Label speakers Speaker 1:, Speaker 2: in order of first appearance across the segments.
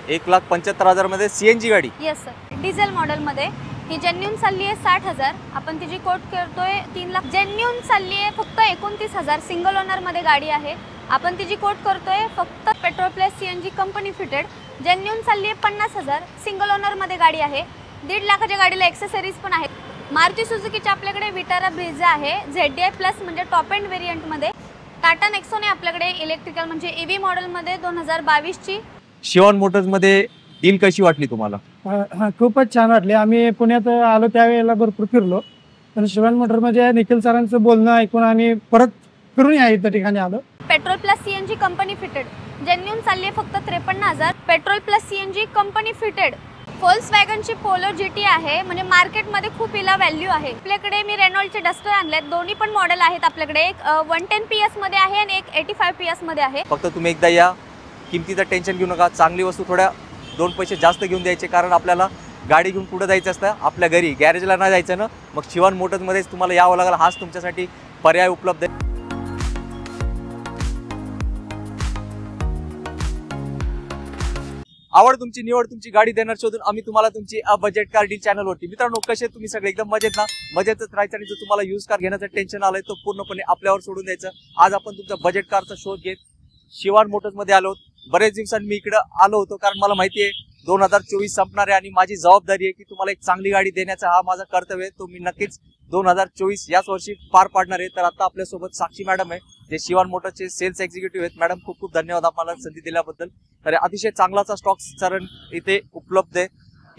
Speaker 1: 1,75,000 मध्ये सीएनजी गाडी।
Speaker 2: Yes sir, diesel model मध्ये ही जेन्युइन चालली आहे 60,000, आपण तिची कोट करतोय 3 लाख। जेन्युइन चालली आहे फक्त 29,000, सिंगल ओनर मध्ये गाडी आहे, आपण तिची कोट करतोय फक्त petrol plus CNG company fitted. Genuine चालली आहे 50,000, सिंगल ओनर मध्ये गाडी आहे, 1.5 लाखाच्या गाडीला एक्सेसरीज पण आहेत। मारुती सुझुकीची आपल्याकडे विटारा ब्रिझा आहे ZDI प्लस म्हणजे टॉप एंड व्हेरियंट मध्ये। टाटा नेक्सॉन आहे आपल्याकडे इलेक्ट्रिकल म्हणजे EV मॉडेल मध्ये 2022 ची।
Speaker 1: शिवान मोटर्स मध्ये डील कशी वाटली तुम्हाला?
Speaker 3: खूपच छान वाटली। आम्ही पुण्यात आलो त्यावेळेला भरपूर फिरलो, पण शिवान मोटर मध्ये निखिल सरांचं बोलणं ऐकून आम्ही परत फिरून या इथं ठिकाणी आलो।
Speaker 2: Petrol plus CNG company fitted genuine चालली आहे फक्त 53,000, petrol plus CNG company fitted. फोल्क्सवॅगनची पोलो GT आहे, म्हणजे मार्केटमध्ये खूप हिला व्हॅल्यू आहे। आपल्याकडे मी रेनॉल्टचे डस्टर आणलेत, दोन्ही पण मॉडेल आहेत आपल्याकडे, एक 110 PS मध्ये आहे आणि एक 85 PS मध्ये आहे।
Speaker 1: फक्त तुम्ही एकदा या, किमतीचं टेन्शन घेऊ नका, चांगली वस्तू थोड्या 2 पैसे जास्त घेऊन द्यायचे, कारण आपल्याला गाडी घेऊन कुठं जायचं असतं, आपल्या घरी गॅरेजला नाही जायचं ना, मग शिवान मोटर्समध्येच तुम्हाला यावं लागेल। हाच तुमच्यासाठी पर्याय उपलब्ध आहे। आवड तुमची, निवड तुमची, गाडी देणार शोधून आम्ही तुम्हाला तुमची बजेट कार डील चॅनलवरती। मित्रांनो, कसे तुम्ही सगळे एकदम मजेत ना? मजेतच राहायचं, आणि जो तुम्हाला यूज कार घेण्याचं टेन्शन आलंय तो पूर्णपणे आपल्यावर सोडून द्यायचं। आज आपण तुमचा बजेट कारचा शोध घेत शिवान मोटर्स मध्ये आलो। बरेच दिवसांनी मी इकडे आलो होतो, कारण मला माहिती आहे 2024 संपणार आहे आणि माझी जबाबदारी आहे की तुम्हाला एक चांगली गाडी देण्याचा हा माझा कर्तव्य आहे। तो मी नक्कीच 2024 याच वर्षी पार पाडणार आहे। तर आता आपल्यासोबत साक्षी मॅडम आहे, जे शिवान मोटर्सचे सेल्स एक्झिक्युटिव्ह आहेत। मॅडम, खूप खूप धन्यवाद आम्हाला संधी दिल्याबद्दल। तर अतिशय चांगलाचा स्टॉक सर इथे उपलब्ध आहे।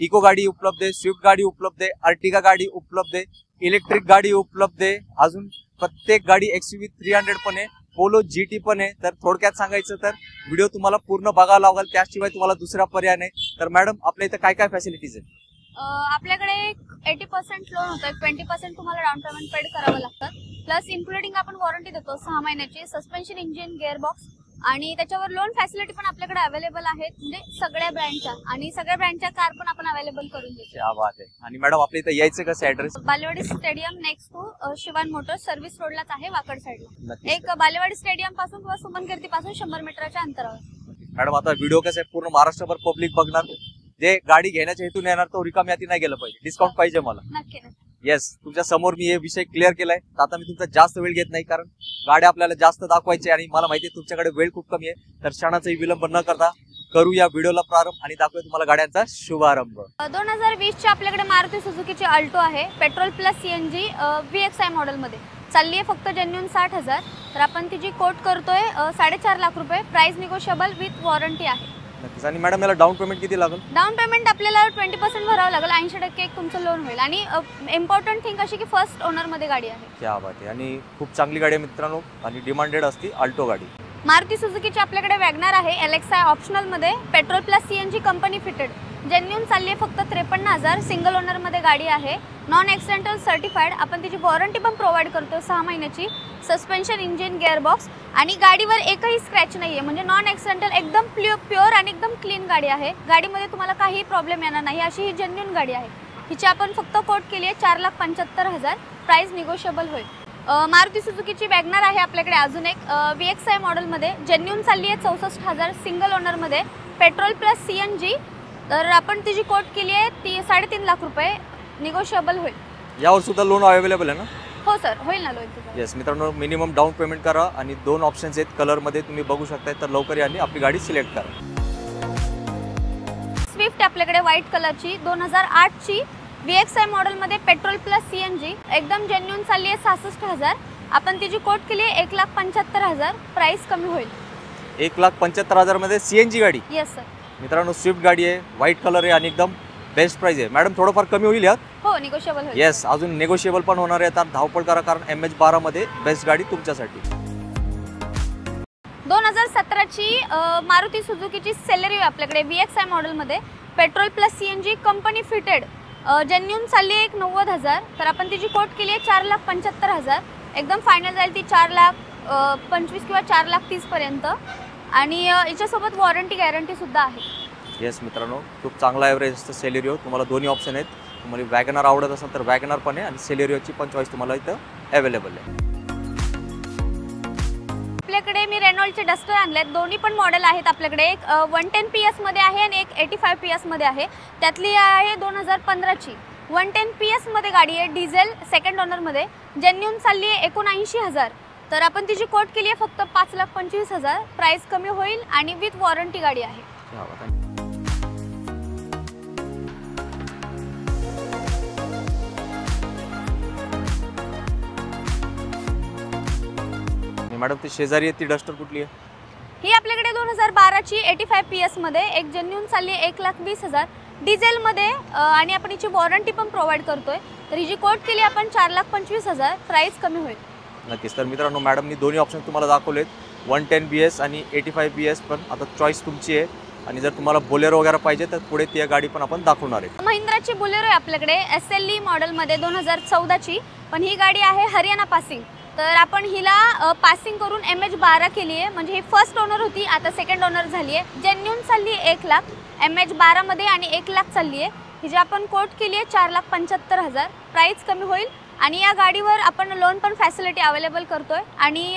Speaker 1: इको गाडी उपलब्ध आहे, स्विफ्ट गाडी उपलब्ध आहे, अर्टिगा गाडी उपलब्ध आहे, इलेक्ट्रिक गाडी उपलब्ध आहे, अजून प्रत्येक गाडी XUV 300 पण आहे, पोलो GT पण आहे। तर थोडक्यात सांगायचं तर व्हिडिओ तुम्हाला पूर्ण बघावं लागेल, त्याशिवाय तुम्हाला दुसरा पर्याय नाही। तर मॅडम, आपल्या इथं काय काय फॅसिलिटीज आहे?
Speaker 2: आपल्याकडे 80% लोन होतं, 20% तुम्हाला डाऊन पेमेंट पेड करावं लागतं, प्लस इन्क्लुडिंग आपण वॉरंटी देतो 6 महिन्याची, सस्पेन्शन, इंजिन, गिअरबॉक्स, आणि त्याच्यावर लोन फॅसिलिटी पण आपल्याकडे अवेलेबल आहेत, म्हणजे सगळ्या ब्रँडच्या, आणि सगळ्या ब्रँडच्या कार पण आपण अवेलेबल करून देतो।
Speaker 1: क्या बात आहे। आणि मॅडम, आपल्या इथं यायचं कसं? Address
Speaker 2: Balewadi stadium next to Shivan Motors, service रोडलाच आहे, वाकड साईडला। एक बालेवाडी स्टेडियम पासून किंवा सुमन कीर्ती पासून 100 मीटरच्या अंतरावर।
Speaker 1: मॅडम, आता व्हिडिओ कसं आहे, पूर्ण महाराष्ट्रभर पब्लिक बघणार, जे गाडी घेण्याच्या हेतून येणार तो रिकामी हाती नाही गेलं पाहिजे, डिस्काउंट पाहिजे मला।
Speaker 2: नक्की नक्की।
Speaker 1: येस, तुमच्या समोर मी हे विषय क्लिअर केलाय। तर आता मी तुमचा जास्त वेळ घेत नाही, कारण गाड्या आपल्याला जास्त दाखवायची आणि मला माहिती आहे तुमच्याकडे वेळ खूप कमी आहे। तर क्षणाचाही विलंब न करता करूया व्हिडिओला प्रारंभ आणि दाखवूया तुम्हाला गाड्यांचा शुभारंभ।
Speaker 2: 2020 ची आपल्याकडे मारुती सुझुकीची अल्टो आहे, petrol plus CNG VXI model मध्ये चालली आहे फक्त जेन्युइन 60,000, तर आपण तिची कोट करतोय 4.5 लाख रुपये, प्राइस निगोशिएबल विथ वॉरंटी आहे।
Speaker 1: नक्कीच। आणि मॅडम, याला डाऊन पेमेंट किती लागेल?
Speaker 2: डाऊन पेमेंट आपल्याला 20% भरावं लागेल, 80% एक तुमचं लोन होईल, आणि इम्पॉर्टंट थिंग अशी की फर्स्ट ओनर मध्ये गाडी आहे।
Speaker 1: क्या बात आहे। आणि खूप चांगली गाडी आहे मित्रांनो, आणि डिमांडेड असते अल्टो गाडी।
Speaker 2: मारुती सुझुकीची आपल्याकडे वॅगनर आहे LXI ऑप्शनल मध्ये, petrol plus CNG company fitted, genuine चालली आहे फक्त 53,000, सिंगल ओनर मध्ये गाडी आहे, नॉन ॲक्सिडेंटल सर्टिफाईड, आपण तिची वॉरंटी पण प्रोव्हाइड करतो 6 महिन्याची, सस्पेन्शन, इंजिन, गिअरबॉक्स, आणि गाडीवर एकही स्क्रॅच नाहीये, म्हणजे नॉन ॲक्सिडेंटल, एकदम प्युअर आणि एकदम क्लीन गाडी आहे। गाडीमध्ये तुम्हाला काही प्रॉब्लेम येणार नाही, अशी ही जेन्युइन गाडी आहे। हिची आपण फक्त कोट केली आहे 4,75,000, प्राइस निगोशिएबल होईल। मारुती सुझुकीची वॅगनर आहे आपल्याकडे अजून एक VXI मॉडेल मध्ये, जेन्युइन चालली आहे 64,000, सिंगल ओनर मध्ये, पेट्रोल प्लस सीएनजी, तर आपण तिची कोट केली आहे 3.5 लाख रुपये, निगोशिएबल होईल।
Speaker 1: यावर सुद्धा लोन अवेलेबल आहे ना?
Speaker 2: हो सर, होईल ना लोन।
Speaker 1: येस मित्रांनो, मिनिमम डाऊन पेमेंट करा, आणि 2 ऑप्शन्स आहेत कलर मध्ये, तुम्ही बघू शकताय। तर लवकर या आणि आपली गाडी सिलेक्ट करा।
Speaker 2: स्विफ्ट आपल्याकडे व्हाईट कलरची 2008 ची VXI मॉडेल मध्ये, पेट्रोल प्लस सीएनजी, एकदम जेन्युइन चालली आहे 66,000, आपण तिची कोट केली आहे 1,75,000, प्राइस कमी होईल।
Speaker 1: 1,75,000 मध्ये सीएनजी गाडी?
Speaker 2: Yes sir.
Speaker 1: मित्रांनो, स्विफ्ट गाडी आहे, व्हाईट कलर आहे, आणि एकदम बेस्ट प्राइस आहे। मॅडम, थोडंफार कमी होईल यात?
Speaker 2: हो, निगोशिएबल होईल।
Speaker 1: येस, अजून निगोशिएबल पण होणार आहे। तर धावपळ करा, कारण MH12 मध्ये बेस्ट गाडी तुमच्यासाठी।
Speaker 2: 2017 ची मारुती सुझुकीची सेलेरियो आपल्याकडे VXI मॉडेल मध्ये, petrol plus CNG company fitted, genuine चालली आहे 90,000, तर आपण तिची कोट केली आहे 4,75,000, एकदम फायनल जाईल ती 4,25,000 किंवा 4,30,000 पर्यंत, आणि याच्यासोबत वॉरंटी गॅरंटी सुद्धा आहे।
Speaker 1: येस मित्रांनो, खूप चांगला ॲव्हरेज असतं सेलेरियो। तुम्हाला दोन्ही ऑप्शन आहेत, तुम्हाला वॅगनर आवडत असेल तर वॅगनर पण आहे, आणि सेलेरियोची पण चॉईस तुम्हाला इथं अवेलेबल आहे।
Speaker 2: आपल्याकडे मी रेनॉल्डचे डस्टर आणलेत, दोन्ही पण मॉडेल आहेत आपल्याकडे. एक 110 PS मध्ये आहे आणि एक 85 PS मध्ये आहे. त्यातली आहे 2015ची 110 PS मध्ये गाडी आहे, डिझेल, सेकंड ओनरमध्ये, जेन्युन चालली आहे 79,000. तर आपण तिची कोट केली आहे फक्त 5,25,000. प्राइस कमी होईल आणि विथ वॉरंटी गाडी आहे.
Speaker 1: मॅडम ती शेजारी आहे ती डस्टर कुठली आहे?
Speaker 2: ही आपल्याकडे 2012ची 85 PS मध्ये एक जेन्युन चालली आहे 1,20,000 डिझेलमध्ये आणि आपण हिची वॉरंटी पण प्रोव्हाइड करतोय. तर ही जी कोट केली आपण 4,25,000. प्राइस कमी होईल.
Speaker 1: नक्कीच. तर मित्रांनो, मॅडमनी दोन्ही ऑप्शन तुम्हाला दाखवलेत, 110 BS आणि 85 BS. पण आता चॉईस तुमची आहे आणि जर तुम्हाला बोलेरो वगैरे पाहिजे तर पुढे ती गाडी पण आपण दाखवणार आहे.
Speaker 2: महिंद्राची बोलेरो आहे आपल्याकडे SLE मॉडेलमध्ये 2014ची. पण ही गाडी आहे हरियाणा पासिंग. तर आपण हिला पासिंग करून MH12 केली आहे, म्हणजे ही फर्स्ट ओनर होती, आता सेकंड ओनर झाली आहे. जेन्युन चालली आहे 1 लाख, MH12 मध्ये आणि 1 लाख चालली आहे. ही जी आपण कोट केली आहे 4,75,000. प्राइस कमी होईल आणि या गाडीवर आपण लोन पण फॅसिलिटी अवेलेबल करतोय आणि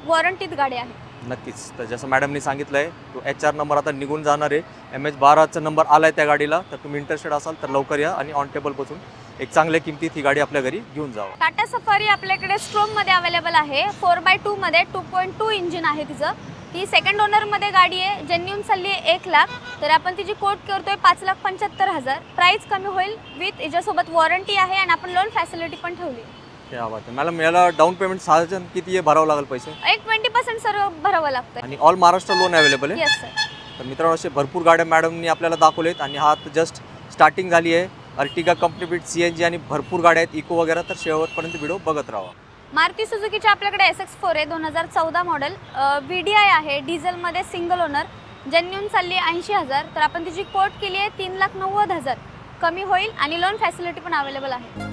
Speaker 2: वॉरंटीत गाडी आहे.
Speaker 1: नक्कीच. तर जसं मॅडमनी सांगितलं आहे, तो HR नंबर आता निघून जाणार आहे. MH12चा नंबर आला आहे त्या गाडीला. तर तुम्ही इंटरेस्टेड असाल तर लवकर या आणि ऑन टेबल बसून एक चांगल्या किमतीत ही गाडी आपल्या घरी घेऊन जावा.
Speaker 2: टाटा सफारी आपल्याकडे स्ट्रोममध्ये अवेलेबल आहे, 4x2 मध्ये 2.2 इंजिन आहे तिचं. ती सेकंड ओनरमध्ये गाडी आहे, जेन्युन चालली आहे 1 लाख. तर आपण तिची कोट करतोय 5,75,000. प्राइस कमी होईल विथ याच्यासोबत वॉरंटी आहे आणि आपण लोन फॅसिलिटी पण ठेवली.
Speaker 1: क्या बात आहे. मॅडम, याला डाऊन पेमेंट साधारण किती आहे भरावं लागेल पैसे?
Speaker 2: एक 20% सर्व भरावं लागतं
Speaker 1: आणि ऑल महाराष्ट्र लोन अवेलेबल आहे?
Speaker 2: Yes sir.
Speaker 1: तर मित्रांनो, असे भरपूर गाड्या मॅडमनी आपल्याला दाखवलेत आणि हा जस्ट स्टार्टिंग झाली आहे. अर्टिगा कंपनी फिट CNG आणि भरपूर गाड्या आहेत, इको वगैरे. तर शेवटपर्यंत व्हिडिओ बघत राहा.
Speaker 2: मारुती सुझुकीची आपल्याकडे SX4 आहे, 2014 मॉडेल, VDI आहे, डिझेलमध्ये सिंगल ओनर, जेन्युन चालली आहे 80,000. तर आपण तिची कोट केली आहे 3,90,000. कमी होईल आणि लोन फॅसिलिटी पण अवेलेबल आहे.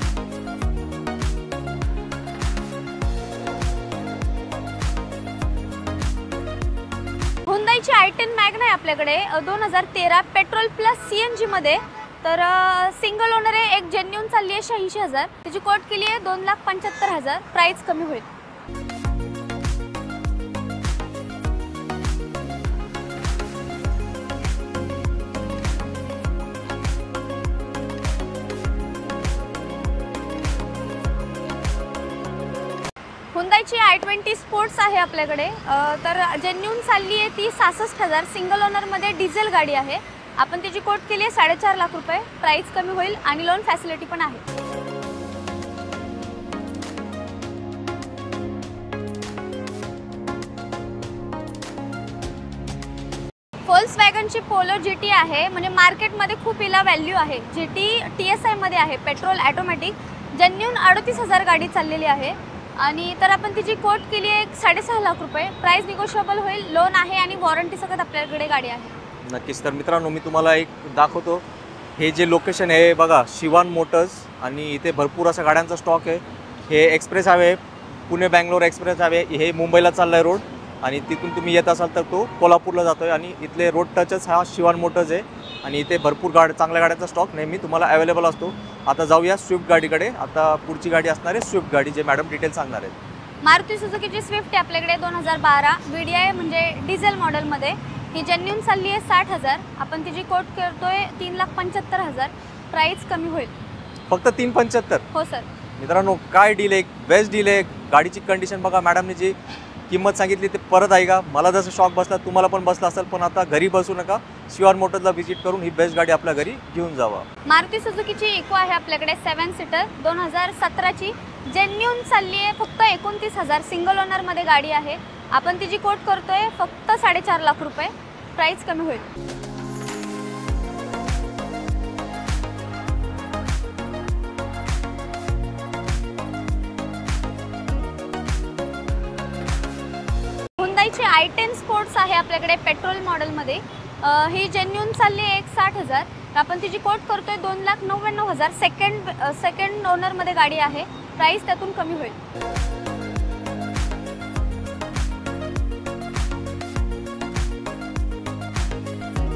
Speaker 2: हुंदाईची i10 मॅग्ना आहे आपल्याकडे, 2013 पेट्रोल प्लस CNG मध्ये. तर सिंगल ओनर आहे, एक जेन्युन चालली आहे 86,000. तिची कोट केली आहे 2,75,000. प्राइस कमी होईल. हुंदाईची i20 स्पोर्ट्स आहे आपल्याकडे, तर जेन्युन चालली आहे ती 66,000. सिंगल ओनरमध्ये डिझेल गाडी आहे. आपण तिची कोट केली आहे 4.5 लाख रुपये. प्राइस कमी होईल आणि लोन फॅसिलिटी पण आहे. व्होल्क्सवॅगनची पोलो GT आहे, म्हणजे मार्केटमध्ये खूप हिला व्हॅल्यू आहे. GT TSI मध्ये आहे, पेट्रोल ऑटोमॅटिक, जेन्युन 38,000 गाडी चाललेली आहे. आणि तर आपण तिची कोट केली आहे 6.5 लाख रुपये. प्राइस निगोशिएबल होईल, लोन आहे आणि वॉरंटी सगळं आपल्याकडे गाडी आहे.
Speaker 1: नक्कीच. तर मित्रांनो, मी तुम्हाला एक दाखवतो. हे जे लोकेशन आहे बघा, शिवान मोटर्स, आणि इथे भरपूर अशा गाड्यांचा स्टॉक आहे. हे express highway, Pune Bangalore express highway, हे मुंबईला चालला आहे रोड, आणि तिथून तुम्ही येत असाल तर तो कोल्हापूरला जातो आहे. आणि इथले रोड टचच हा शिवान मोटर्स आहे आणि इथे भरपूर चांगल्या गाड्यांचा स्टॉक नेहमी तुम्हाला अवेलेबल असतो. आता जाऊया स्विफ्ट गाडीकडे. आता पुढची गाडी असणार आहे स्विफ्ट गाडी, जे मॅडम डिटेल सांगणार आहेत.
Speaker 2: मारुती सुझुकीची स्विफ्ट आहे आपल्याकडे, 2012 VDI म्हणजे डिझेल मॉडेलमध्ये. ही जेन्युन चालली आहे 60,000. आपण तिची कोट करतोय 3,75,000. प्राइस कमी होईल.
Speaker 1: फक्त 3,75,000?
Speaker 2: हो सर.
Speaker 1: मित्रांनो, काय डील आहे, बेस्ट डील आहे. गाडीची कंडिशन बघा, मॅडमने जी किंमत सांगितली ते परत आहे का? मला जसं शॉक बसला, तुम्हाला पण बसला असेल. पण आता घरी बसू नका, शिवान मोटर्सला व्हिजिट करून ही बेस्ट गाडी आपल्या घरी घेऊन जावा.
Speaker 2: मारुती सुझुकीची इको आहे आपल्याकडे, 7 सीटर, 2017ची, जेन्युन चालली आहे फक्त 29,000. सिंगल ओनरमध्ये गाडी आहे. आपण तिची कोट करतोय फक्त 4.5 लाख रुपये. प्राइस कमी होईल. हुंदाईची i10 स्पोर्ट्स आहे आपल्याकडे, पेट्रोल मॉडेलमध्ये. ही जेन्युन चालली आहे 60,000. आपण तिची कोट करतोय 2,99,000. सेकंड ओनरमध्ये गाडी आहे. प्राइस त्यातून कमी होईल.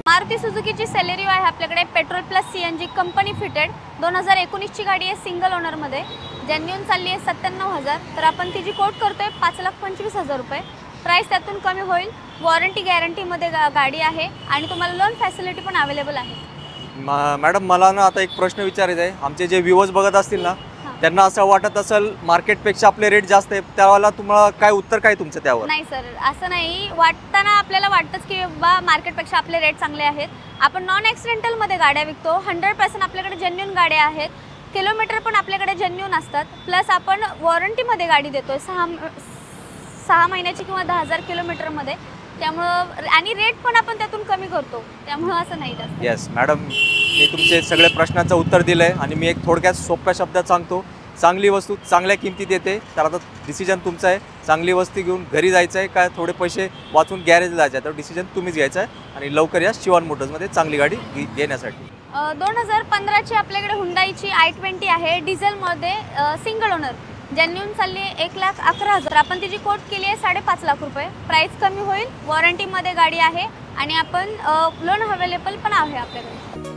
Speaker 2: मारुती सुझुकीची सेलेरियो आहे आपल्याकडे, petrol plus CNG company fitted, 2019ची गाडी आहे, सिंगल ओनरमध्ये. जेन्युन चालली आहे 97,000. तर आपण तिची कोट करतोय 5,25,000 रुपये. प्राईस त्यातून कमी होईल. वॉरंटी गॅरंटीमध्ये गाडी आहे आणि तुम्हाला लोन फॅसिलिटी पण अवेलेबल आहे.
Speaker 1: मॅडम मला ना आता एक प्रश्न विचारायचा आहे. आमचे जे व्ह्यूअर्स बघत असतील ना त्यांना असं वाटत असेल मार्केटपेक्षा आपले रेट जास्त आहे, त्यावेळेला तुम्हाला काय उत्तर काय तुमचं त्यावर?
Speaker 2: नाही सर, असं नाही. वाटताना आपल्याला वाटतंच की बा मार्केटपेक्षा आपले रेट चांगले आहेत. आपण नॉन ॲक्सिडेंटलमध्ये गाड्या विकतो. 100% आपल्याकडे जेन्युइन गाड्या आहेत. किलोमीटर पण आपल्याकडे जेन्युइन असतात. प्लस आपण वॉरंटीमध्ये गाडी देतोय 6 महिन्याची किंवा 10,000 किलोमीटरमध्ये. त्यामुळं आणि रेट पण आपण त्यातून कमी करतो. त्यामुळं असं नाही जास्त.
Speaker 1: येस मॅडम, मी तुमचे सगळे प्रश्नांचं उत्तर दिलं आहे आणि मी एक थोडक्यात सोप्या शब्दात सांगतो. चांगली वस्तू चांगल्या किमतीत येते. तर आता डिसिजन तुमचा आहे. चांगली वस्तू घेऊन घरी जायचं आहे का थोडे पैसे वाचून गॅरेजला जायचं आहे, तर डिसिजन तुम्हीच घ्यायचा आहे. आणि लवकर या शिवान मोटर्समध्ये चांगली गाडी घेण्यासाठी.
Speaker 2: 2015ची आपल्याकडे हुंडाईची i20 आहे. डिझेलमध्ये सिंगल ओनर जेन्युइन चालली आहे 1,11,000. आपण तिची कोट केली आहे 5.5 लाख रुपये. प्राईस कमी होईल. वॉरंटीमध्ये गाडी आहे आणि आपण लोन अवेलेबल पण आहे आपल्याकडे.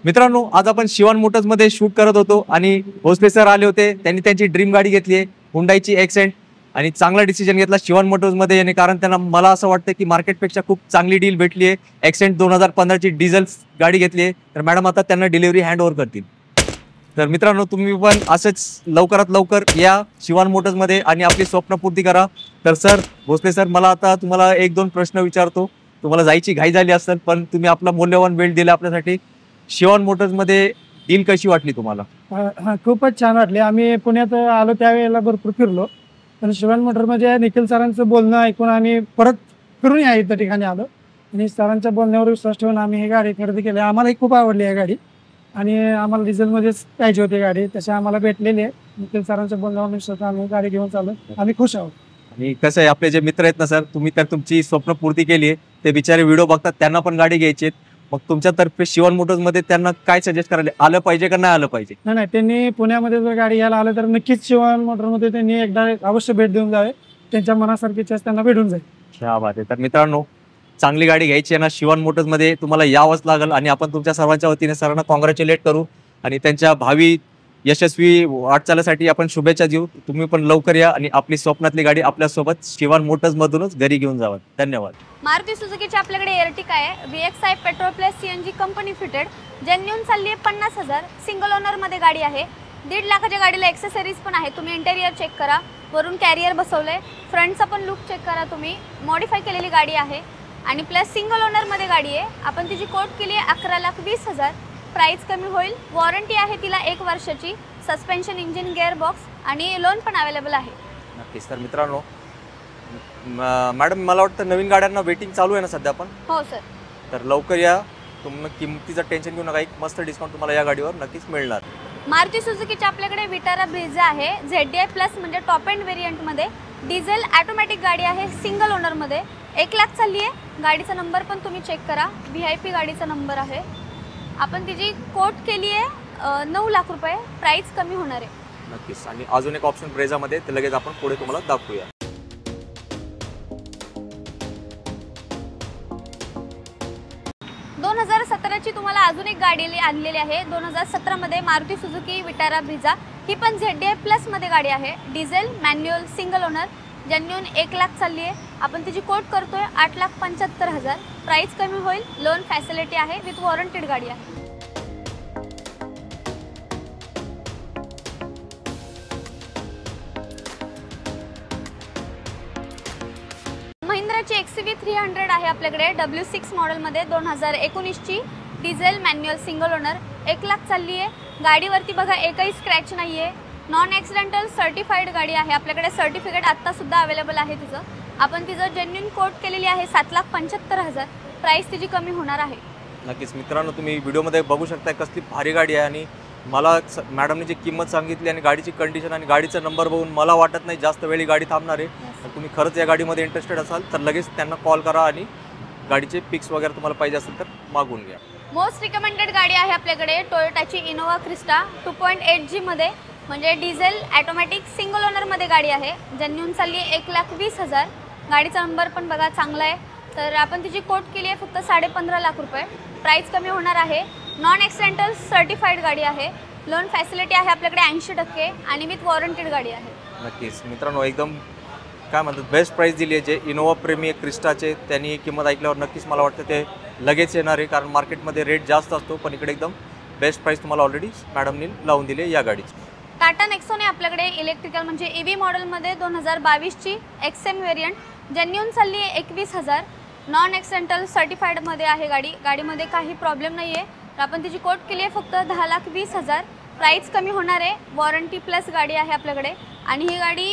Speaker 1: मित्रांनो, आज आपण शिवान मोटर्समध्ये शूट करत होतो आणि भोसले सर आले होते. त्यांनी त्यांची ड्रीम गाडी घेतली आहे हुंडाईची एक्सेंट आणि चांगला डिसिजन घेतला शिवान मोटर्समध्ये येणे, कारण त्यांना मला असं वाटतं की मार्केटपेक्षा खूप चांगली डील भेटली आहे. एक्सेंट 2015ची डिझेल गाडी घेतली आहे. तर मॅडम आता त्यांना डिलिव्हरी हँड ओव्हर करतील. तर मित्रांनो, तुम्ही पण असंच लवकरात लवकर या शिवान मोटर्समध्ये आणि आपली स्वप्नपूर्ती करा. तर सर, भोसले सर, मला आता तुम्हाला 1-2 प्रश्न विचारतो. तुम्हाला जायची घाई झाली असेल पण तुम्ही आपला मूल्यवान वेळ दिला आपल्यासाठी. शिवान मोटर्समध्ये डील कशी वाटली तुम्हाला?
Speaker 3: हां, खूपच छान वाटली. आम्ही पुण्यात आलो त्यावेळेला भरपूर फिरलो, पण शिवान मोटरमध्ये निखिल सरांचं बोलणं ऐकून आम्ही परत फिरून या इथं ठिकाणी आलो आणि सरांच्या बोलण्यावर विश्वास ठेवून आम्ही ही गाडी खरेदी केली. आम्हालाही खूप आवडली आहे गाडी आणि आम्हाला डिझेलमध्येच पाहिजे होती गाडी, तशी आम्हाला भेटलेली आहे. निखिल सरांच्या बोलण्यावर विश्वास आम्ही गाडी घेऊन चालू. आम्ही खुश आहोत.
Speaker 1: आणि कसं आहे, आपले जे मित्र आहेत ना सर, तुम्ही तर तुमची स्वप्नपूर्ती केली आहे. ते बिचारे व्हिडिओ बघतात, त्यांना पण गाडी घ्यायची आहे. मग तुमच्यातर्फे शिवान मोटर्समध्ये त्यांना काय सजेस्ट करायला, आलं पाहिजे का नाही आलं पाहिजे?
Speaker 3: नाही, त्यांनी पुण्यामध्ये जर गाडी घ्यायला आलं तर नक्कीच शिवान मोटरमध्ये त्यांनी एकदा अवश्य भेट देऊन जावे. त्यांच्या मनासारखीच त्यांना भेटून जाईल.
Speaker 1: क्या बात आहे. तर मित्रांनो, चांगली गाडी घ्यायची आहे ना, शिवान मोटर्समध्ये तुम्हाला यावंच लागेल आणि आपण तुमच्या सर्वांच्या वतीने सरांना कॉंग्रॅच्युलेट करू आणि त्यांच्या भावी यशस्वी वाटचालीसाठी आपण शुभेच्छा देऊ. तुम्ही पण लवकर या आणि आपली स्वप्नातली गाडी आपल्यासोबत शिवान मोटर्समधूनच घरी घेऊन जावा. धन्यवाद.
Speaker 2: मारुती सुझुकीची आपल्याकडे एर्टिका आहे. VXI petrol plus CNG company fitted. Genuine चालली आहे 50,000. सिंगल ओनरमध्ये गाडी आहे. 1.5 लाखाच्या गाडीला एक्सेसरीज पण आहे. तुम्ही इंटेरियर चेक करा. वरून कॅरियर बसवलंय. फ्रंटचा पण लुक चेक करा तुम्ही. मॉडिफाय केलेली गाडी आहे आणि प्लस सिंगल ओनरमध्ये गाडी आहे. आपण तिची कोट केली आहे 11,20,000. प्राईस कमी होईल. वॉरंटी आहे तिला 1 वर्षाची. सस्पेन्शन, इंजिन, गिअर बॉक्स आणि लोन पण अवेलेबल आहे.
Speaker 1: नक्कीच. तर मित्रांनो, मॅडम मला वाटतं नवीन गाड्यांना वेटिंग चालू आहे ना सध्या पण?
Speaker 2: हो सर.
Speaker 1: तर लवकर या. तुम्ही किमतीचं टेन्शन घेऊ नका. एक मस्त डिस्काउंट तुम्हाला या गाडीवर नक्कीच मिळणार.
Speaker 2: मारुती सुझुकीची आपल्याकडे विटारा ब्रिझा आहे. ZDI प्लस म्हणजे टॉप एंड व्हेरियंटमध्ये. डिझेल ऑटोमॅटिक गाडी आहे. सिंगल ओनरमध्ये 1 लाख चालली आहे. गाडीचा नंबर पण तुम्ही चेक करा. VIP गाडीचा नंबर आहे. आपण तिची कोट केली आहे 9 लाख रुपये. प्राईस कमी होणार आहे.
Speaker 1: नक्कीच. आणि अजून एक ऑप्शन ब्रेझामध्ये, ते लगेच आपण पुढे तुम्हाला दाखवूया.
Speaker 2: 2017ची तुम्हाला अजून एक गाडी आणलेली आहे. 2017मध्ये मारुती सुझुकी विटारा ब्रिझा. ही पण ZDI प्लसमध्ये गाडी आहे. Diesel, manual, single owner. Genuine 1 lakh चालली आहे. आपण तिची कोट करतोय 8,75,000. प्राईस कमी होईल. लोन फॅसिलिटी आहे. विथ वॉरंटेड गाडी आहे. महिंद्राची XCV 300 आहे आपल्याकडे. W6 मॉडेलमध्ये 2019ची. Diesel, manual, single owner. 1 lakh चालली आहे. गाडीवरती बघा एकही स्क्रॅच नाही आहे. नॉन ॲक्सिडेंटल सर्टिफाईड गाडी आहे. आपल्याकडे सर्टिफिकेट आत्तासुद्धा अवेलेबल आहे तिचं. आपण तिचं जेन्युइन कोट केलेली आहे 7,75,000. प्राईस तिची कमी होणार आहे.
Speaker 1: नक्कीच. मित्रांनो, तुम्ही व्हिडिओमध्ये बघू शकता कसली भारी गाडी आहे आणि मला मॅडमने जी किंमत सांगितली आणि गाडीची कंडिशन आणि गाडीचा नंबर बघून मला वाटत नाही जास्त वेळी गाडी थांबणार आहे. तर तुम्ही खरंच या गाडीमध्ये इंटरेस्टेड असाल तर लगेच त्यांना कॉल करा आणि गाडीचे पिक्स वगैरे तुम्हाला पाहिजे असेल तर मागून घ्या.
Speaker 2: मोस्ट रिकमेंडेड गाडी आहे आपल्याकडे टोयोटाची इनोवा क्रिस्टा 2.8G मध्ये. म्हणजे डिझेल, ऑटोमॅटिक, सिंगल ओनरमध्ये गाडी आहे. जेन्युइन चालली आहे 1,20,000. गाडीचा नंबर पण बघा चांगला आहे. तर आपण तिची कोट केली आहे फक्त 15.5 लाख रुपये. प्राईस कमी होणार आहे. नॉन ॲक्सिडेंटल सर्टिफाईड गाडी आहे. लोन फॅसिलिटी आहे आपल्याकडे 80% आणि विथ वॉरंटेड गाडी आहे.
Speaker 1: नक्कीच मित्रांनो, एकदम काय म्हणतात बेस्ट प्राईस दिली आहे. जे इनोवा प्रेमी आहे क्रिस्टाचे, त्यांनी किंमत ऐकल्यावर नक्कीच मला वाटतं ते लगेच येणार आहे, कारण मार्केटमध्ये रेट जास्त असतो, पण इकडे एकदम बेस्ट प्राईस तुम्हाला ऑलरेडी मॅडमनी लावून दिली आहे या गाडीची.
Speaker 2: टाटा नेक्सॉन आहे आपल्याकडे इलेक्ट्रिकल म्हणजे EV मॉडेलमध्ये 2022ची XM व्हेरियंट जेन्युन चालली आहे 21,000. नॉन ॲक्सिडेंटल सर्टिफाईडमध्ये आहे गाडी. गाडीमध्ये काही प्रॉब्लेम नाही आहे. तर आपण तिची कोट केली आहे फक्त 10,20,000. प्राईस कमी होणार आहे. वॉरंटी प्लस गाडी आहे आपल्याकडे आणि ही गाडी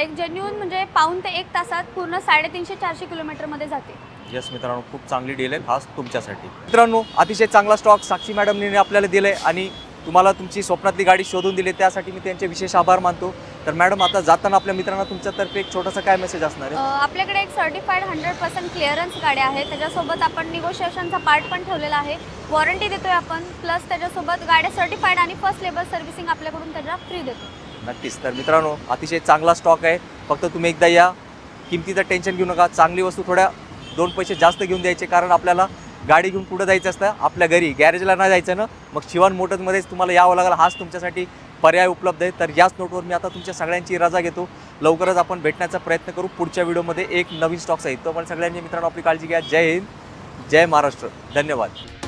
Speaker 2: एक जेन्युन म्हणजे पाऊण ते 1 तासात पूर्ण 350-400 किलोमीटरमध्ये जाते.
Speaker 1: यस मित्रांनो, खूप चांगली डील आहे खास तुमच्यासाठी. मित्रांनो, अतिशय चांगला स्टॉक साक्षी मॅडमने आपल्याला दिला आहे आणि तुम्हाला तुमची स्वप्नातली गाडी शोधून दिली, त्यासाठी मी त्यांचे विशेष आभार मानतो. तर मॅडम, आता जाताना आपल्या मित्रांना तुमच्यातर्फे एक छोटासा काय मेसेज असणार आहे?
Speaker 2: आपल्याकडे एक सर्टिफाईड 100% क्लिअरन्स गाड्या आहेत. त्याच्यासोबत आपण निगोशिएशनचा पार्ट पण ठेवलेला आहे. वॉरंटी देतोय आपण, प्लस त्याच्यासोबत गाड्या सर्टिफाईड आणि फर्स्ट लेबल सर्व्हिसिंग आपल्याकडून त्याच्या फ्री देतो.
Speaker 1: नक्कीच. तर मित्रांनो, अतिशय चांगला स्टॉक आहे. फक्त तुम्ही एकदा या, किमतीचं टेन्शन घेऊ नका. चांगली वस्तू थोड्या 2 पैसे जास्त घेऊन द्यायचे, कारण आपल्याला गाडी घेऊन कुठं जायचं असतं, आपल्या घरी गॅरेजला नाही जायचं ना, मग शिवान मोटर्समध्येच तुम्हाला यावं लागेल. हाच तुमच्यासाठी पर्याय उपलब्ध आहे. तर याच नोटवर मी आता तुमच्या सगळ्यांची रजा घेतो. लवकरच आपण भेटण्याचा प्रयत्न करू पुढच्या व्हिडिओमध्ये एक नवीन स्टॉक सहित. तो पण सगळ्यांनी मित्रांनो आपली काळजी घ्या. जय हिंद, जय महाराष्ट्र. धन्यवाद.